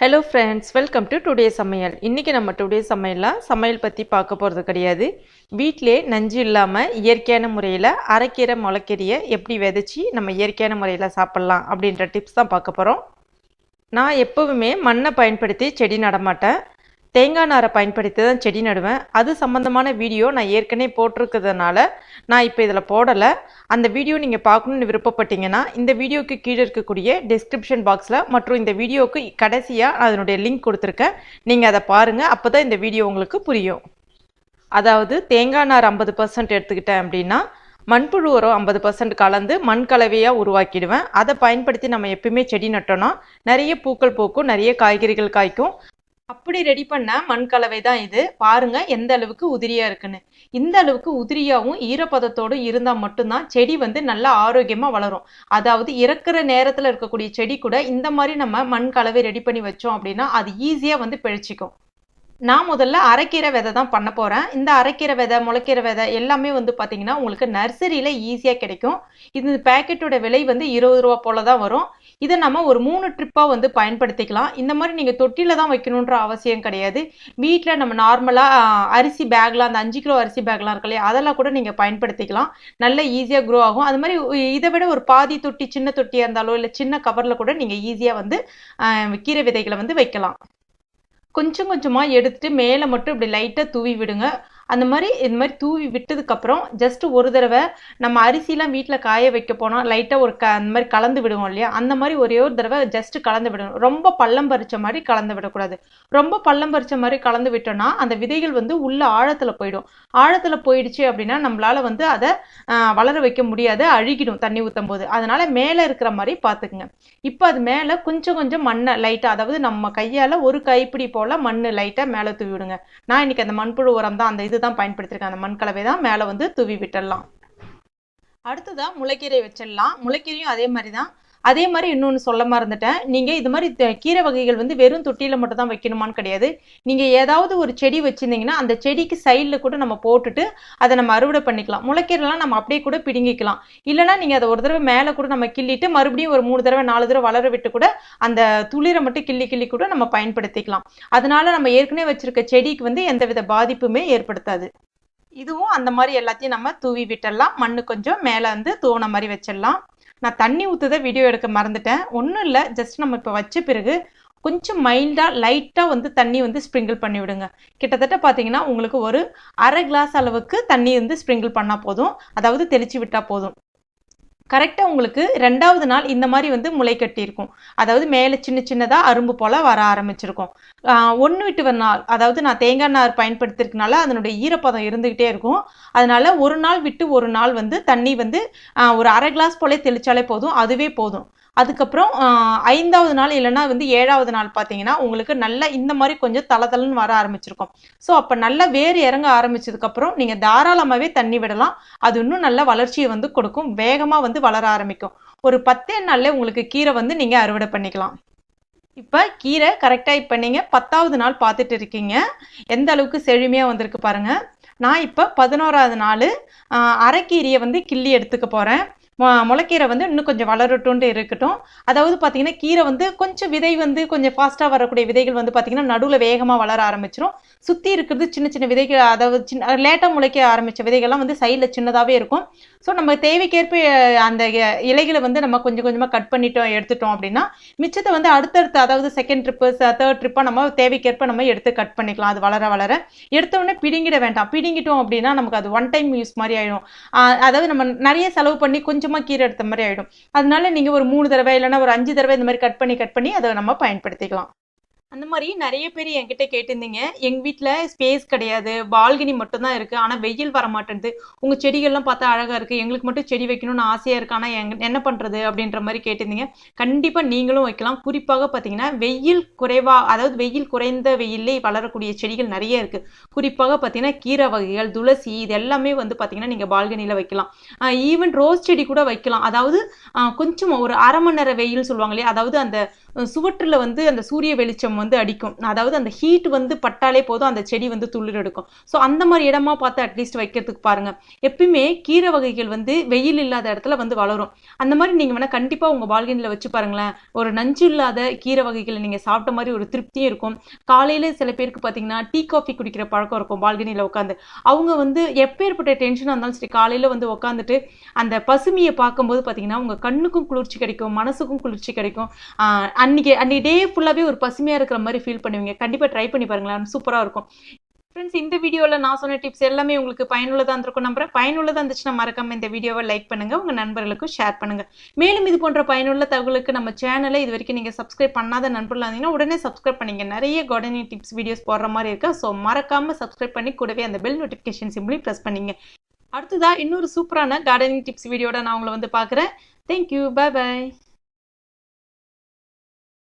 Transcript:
Hello friends, welcome to today சமையல். இன்றைக்கி நம்ம டுடே சமையல் பற்றி பார்க்க போகிறது கிடையாது. வீட்டிலே நஞ்சு இல்லாமல் இயற்கையான முறையில் அரைக்கீரை முளைக்கீரையை எப்படி விதைச்சி நம்ம இயற்கையான முறையில் சாப்பிட்லாம் அப்படின்ற டிப்ஸ் தான் பார்க்க போகிறோம். நான் எப்போவுமே மண்ணை பயன்படுத்தி செடி நடமாட்டேன், தேங்காய் நாரை பயன்படுத்தி தான் செடி நடுவேன். அது சம்மந்தமான வீடியோ நான் ஏற்கனவே போட்டிருக்கிறதுனால நான் இப்போ இதில் போடலை. அந்த வீடியோ நீங்கள் பார்க்கணுன்னு விருப்பப்பட்டீங்கன்னா இந்த வீடியோக்கு கீழே இருக்கக்கூடிய டிஸ்கிரிப்ஷன் பாக்ஸில் மற்றும் இந்த வீடியோவுக்கு கடைசியாக அதனுடைய லிங்க் கொடுத்துருக்கேன். நீங்கள் அதை பாருங்கள், அப்போ தான் இந்த வீடியோ உங்களுக்கு புரியும். அதாவது தேங்காய் நார் 50% எடுத்துக்கிட்டேன் அப்படின்னா மண்புழு உரம் 50% கலந்து மண் கலவையாக உருவாக்கிடுவேன். அதை பயன்படுத்தி நம்ம எப்பயுமே செடி நட்டோன்னா நிறைய பூக்கள் பூக்கும், நிறைய காய்கறிகள் காய்க்கும். அப்படி ரெடி பண்ண மண் கலவை தான் இது. பாருங்க எந்த அளவுக்கு உதிரியா இருக்குன்னு. இந்த அளவுக்கு உதிரியாகவும் ஈரப்பதத்தோடு இருந்தால் மட்டும்தான் செடி நல்லா ஆரோக்கியமா வளரும். அதாவது இறக்குற நேரத்தில் இருக்கக்கூடிய செடி கூட இந்த மாதிரி நம்ம மண் கலவை ரெடி பண்ணி வச்சோம் அப்படின்னா அது ஈஸியா பிழைச்சிக்கும். நான் முதல்ல அரைக்கீரை விதை தான் பண்ண போகிறேன். இந்த அரைக்கீரை விதை, முளைக்கீரை விதை எல்லாமே பார்த்தீங்கன்னா உங்களுக்கு நர்சரியில் ஈஸியாக கிடைக்கும். இது பேக்கெட்டோட விலை 20 ரூபா போல தான் வரும். இதை நம்ம ஒரு 3 ட்ரிப்பாக பயன்படுத்திக்கலாம். இந்த மாதிரி நீங்கள் தொட்டியில் தான் வைக்கணுன்ற அவசியம் கிடையாது. வீட்டில் நம்ம நார்மலாக அரிசி பேக்லாம், அந்த 5 கிலோ அரிசி பேக்லாம் இருக்கு இல்லையா, அதெல்லாம் கூட நீங்கள் பயன்படுத்திக்கலாம். நல்லா ஈஸியாக க்ரோ ஆகும். அது மாதிரி இதை விட ஒரு பாதி தொட்டி, சின்ன தொட்டியாக இருந்தாலோ இல்லை சின்ன கவரில் கூட நீங்கள் ஈஸியாக கீரை விதைகளை வைக்கலாம். கொஞ்சம் கொஞ்சமாக எடுத்துட்டு மேலே மட்டும் இப்படி லைட்டாக தூவி விடுங்க. இந்த மாதிரி தூவி விட்டதுக்கப்புறம் ஜஸ்ட் ஒரு தடவை நம்ம அரிசிலாம் வீட்டில் காய வைக்க போனால் லைட்டாக அந்த மாதிரி கலந்து விடுவோம் இல்லையா, அந்த மாதிரி ஒரே ஒரு தடவை ஜஸ்ட் கலந்து விடணும். ரொம்ப பள்ளம் பறிச்ச மாதிரி கலந்து விடக்கூடாது. ரொம்ப பள்ளம் பறிச்ச மாதிரி கலந்து விட்டோம்னா அந்த விதைகள் உள்ள ஆழத்தில் போயிடும். ஆழத்தில் போயிடுச்சு அப்படின்னா நம்மளால அதை வளர வைக்க முடியாது, அழுகிடும் தண்ணி ஊற்றும் போது. அதனால மேலே இருக்கிற மாதிரி பார்த்துக்குங்க. இப்போ அது மேலே கொஞ்சம் கொஞ்சம் மண்ணை லைட்டாக, அதாவது நம்ம கையால் ஒரு கைப்பிடி போல் மண் லைட்டாக மேலே தூவி விடுங்க. நான் இன்னைக்கு அந்த மண்புழு உரம் தான், அந்த இதுதான் பயன்படுத்திருக்கேன். அந்த மண் கலவை தான் மேலே தூவி விட்டுடலாம். அடுத்ததான் முளைக்கீரை வச்சிடலாம். முளைக்கீரையும் அதே மாதிரி தான். அதே மாதிரி இன்னொன்று சொல்ல மறந்துட்டேன். நீங்கள் இது மாதிரி கீரை வகைகள் வெறும் தொட்டியில் மட்டும் தான் வைக்கணுமான்னு கிடையாது. நீங்கள் ஏதாவது ஒரு செடி வச்சுருந்தீங்கன்னா அந்த செடிக்கு சைடில் கூட நம்ம போட்டுட்டு அதை நம்ம அறுவடை பண்ணிக்கலாம். முளைக்கீரைலாம் நம்ம அப்படியே கூட பிடுங்கிக்கலாம். இல்லைனா நீங்கள் அதை ஒரு தடவை மேலே கூட நம்ம கிள்ளிட்டு மறுபடியும் ஒரு 3 தடவை 4 தடவை வளர விட்டு கூட அந்த துளிரை மட்டும் கிள்ளி கூட நம்ம பயன்படுத்திக்கலாம். அதனால நம்ம ஏற்கனவே வச்சிருக்க செடிக்கு எந்தவித பாதிப்புமே ஏற்படுத்தாது. இதுவும் அந்த மாதிரி எல்லாத்தையும் நம்ம தூவி விட்டுடலாம். மண்ணு கொஞ்சம் மேலே தூண மாதிரி வச்சிடலாம். நான் தண்ணி ஊற்றுத வீடியோ எடுக்க மறந்துட்டேன். ஒன்றும் இல்லை, ஜஸ்ட் நம்ம இப்போ வச்ச பிறகு கொஞ்சம் மைல்டாக லைட்டாக தண்ணி ஸ்ப்ரிங்கிள் பண்ணி விடுங்க. கிட்டத்தட்ட பார்த்தீங்கன்னா உங்களுக்கு ஒரு அரை கிளாஸ் அளவுக்கு தண்ணி ஸ்ப்ரிங்கிள் பண்ணால் போதும், அதாவது தெளித்து விட்டால் போதும். கரெக்டாக உங்களுக்கு 2வது நாள் இந்த மாதிரி முளை கட்டியிருக்கும். அதாவது மேலே சின்ன சின்னதாக அரும்பு போல் வர ஆரம்பிச்சிருக்கும். 1 விட்டு ஒரு நாள், அதாவது நான் தேங்காய் நார் பயன்படுத்திருக்கனால அதனுடைய ஈரப்பதம் இருந்துக்கிட்டே இருக்கும். அதனால ஒரு நாள் விட்டு ஒரு நாள் தண்ணி ஒரு அரை கிளாஸ் போல தெளிச்சாலே போதும், அதுவே போதும். அதுக்கப்புறம் 5வது நாள் இல்லைன்னா 7வது நாள் பார்த்தீங்கன்னா உங்களுக்கு நல்லா இந்த மாதிரி கொஞ்சம் தளதளன்னு வர ஆரம்பிச்சிருக்கும். ஸோ அப்போ நல்லா வேர் இறங்க ஆரம்பிச்சதுக்கப்புறம் நீங்கள் தாராளமாகவே தண்ணி விடலாம். அது இன்னும் நல்ல வளர்ச்சியை கொடுக்கும், வேகமாக வளர ஆரம்பிக்கும். ஒரு 10 நாள்ல உங்களுக்கு கீரை நீங்கள் அறுவடை பண்ணிக்கலாம். இப்போ கீரை கரெக்டாக இப்போ நீங்கள் 10வது நாள் பார்த்துட்டு இருக்கீங்க. எந்த அளவுக்கு செழுமையாக வந்திருக்கு பாருங்கள். நான் இப்போ 11வது நாள் அரைக்கீரையை கிள்ளி எடுத்துக்க போகிறேன். முளைக்கீரை இன்னும் கொஞ்சம் வளரட்டும்னு இருக்கட்டும். அதாவது பார்த்தீங்கன்னா கீரை கொஞ்சம் விதை கொஞ்சம் ஃபாஸ்ட்டாக வரக்கூடிய விதைகள் பார்த்தீங்கன்னா நடுவில் வேகமாக வளர ஆரம்பிச்சிடும். சுற்றி இருக்கிறது சின்ன சின்ன விதைகள், அதாவது லேட்டாக முளைக்க ஆரம்பித்த விதைகள்லாம் சைடில் சின்னதாகவே இருக்கும். ஸோ நம்ம தேவைக்கேற்ப அந்த இலைகளை நம்ம கொஞ்சம் கொஞ்சமாக கட் பண்ணிட்டோம் எடுத்துட்டோம் அப்படின்னா மிச்சத்தை அடுத்தடுத்து, அதாவது செகண்ட் ட்ரிப்பு, தேர்ட் ட்ரிப்பாக நம்ம தேவைக்கேற்ப நம்ம எடுத்து கட் பண்ணிக்கலாம். அது வளர வளர எடுத்தோடனே பிடுங்கிட வேண்டாம். பிடுங்கிட்டோம் அப்படின்னா நமக்கு அது ஒன் டைம் யூஸ் மாதிரி ஆகிடும். அதாவது நம்ம நிறைய செலவு பண்ணி கொஞ்சமாக கீரை எடுத்த மாதிரி ஆகிடும். அதனால நீங்கள் ஒரு 3 தடவை இல்லைன்னா ஒரு 5 தடவை இந்த மாதிரி கட் பண்ணி அதை நம்ம பயன்படுத்திக்கலாம். அந்த மாதிரி நிறைய பேர் என்கிட்ட கேட்டிருந்தீங்க, எங்கள் வீட்டில் ஸ்பேஸ் கிடையாது, பால்கனி மட்டும்தான் இருக்குது, ஆனால் வெயில் வர மாட்டேங்குது, உங்கள் செடிகள்லாம் பார்த்தா அழகாக இருக்குது, எங்களுக்கு மட்டும் செடி வைக்கணும்னு ஆசையாக இருக்குது, ஆனால் என்ன பண்ணுறது அப்படின்ற மாதிரி கேட்டிருந்தீங்க. கண்டிப்பாக நீங்களும் வைக்கலாம். குறிப்பாக பார்த்தீங்கன்னா அதாவது வெயில் குறைந்த வெயிலே வளரக்கூடிய செடிகள் நிறைய இருக்குது. குறிப்பாக பார்த்தீங்கன்னா கீரை வகைகள், துளசி, இது எல்லாமே பார்த்தீங்கன்னா நீங்கள் பால்கனியில் வைக்கலாம். ஈவன் ரோஸ் செடி கூட வைக்கலாம். அதாவது கொஞ்சம் ஒரு அரை மணி நேரம் வெயில் சொல்லுவாங்க இல்லையா, அதாவது அந்த சுவற்றில் அந்த சூரிய வெளிச்சம் வந்து அடிக்கும். அதாவது அந்த ஹீட் வந்து பட்டாலே போதும் அந்த செடி வந்து துளிர் எடுக்கும். ஸோ அந்த மாதிரி இடமா பார்த்து அட்லீஸ்ட் வைக்கிறதுக்கு பாருங்க. எப்பயுமே கீரை வகைகள் வந்து வெயில் இல்லாத இடத்துல வந்து வளரும். அந்த மாதிரி நீங்க வேணா கண்டிப்பா உங்க பால்கனில வச்சு பாருங்களேன். ஒரு நஞ்சு இல்லாத கீரை வகைகளை நீங்க சாப்பிட்ட மாதிரி ஒரு திருப்தியும் இருக்கும். காலையில சில பேருக்கு பார்த்தீங்கன்னா டீ காஃபி குடிக்கிற பழக்கம் இருக்கும் பால்கனியில் உட்காந்து. அவங்க வந்து எப்பேற்பட்ட டென்ஷனாக இருந்தாலும் சரி காலையில் வந்து உட்காந்துட்டு அந்த பசுமையை பார்க்கும்போது பார்த்தீங்கன்னா உங்கள் கண்ணுக்கும் குளிர்ச்சி கிடைக்கும், மனசுக்கும் குளிர்ச்சி கிடைக்கும். அன்னைக்கு டே ஃபுல்லாகவே ஒரு பசுமையாக இருக்கிற மாதிரி ஃபீல் பண்ணுவீங்க. கண்டிப்பாக ட்ரை பண்ணி பாருங்களேன், சூப்பராக இருக்கும். ஃப்ரெண்ட்ஸ், இந்த வீடியோவில் நான் சொன்ன டிப்ஸ் எல்லாமே உங்களுக்கு பயனுள்ளதாக இருந்திருக்கும் நம்புறேன். பயனுள்ளதாக இருந்துச்சுன்னா மறக்காம இந்த வீடியோவை லைக் பண்ணுங்கள், உங்கள் நண்பர்களுக்கும் ஷேர் பண்ணுங்கள். மேலும் இது போன்ற பயனுள்ள தகவலுக்கு நம்ம சேனலை இது வரைக்கும் நீங்கள் சப்ஸ்கிரைப் பண்ணாத நண்பர்களாக இருந்தீங்கன்னா உடனே சப்ஸ்கிரைப் பண்ணிங்க. நிறைய கார்டனிங் டிப்ஸ் வீடியோஸ் போடுற மாதிரி இருக்கு. ஸோ மறக்காமல் சப்ஸ்கிரைப் பண்ணி கூடவே அந்த பெல் நோட்டிஃபிகேஷன் சிம்பிளையும் ப்ரெஸ் பண்ணிங்க. அடுத்ததாக இன்னொரு சூப்பரான கார்டனிங் டிப்ஸ் வீடியோட நான் உங்களை வந்து பார்க்குறேன். Thank you, bye bye.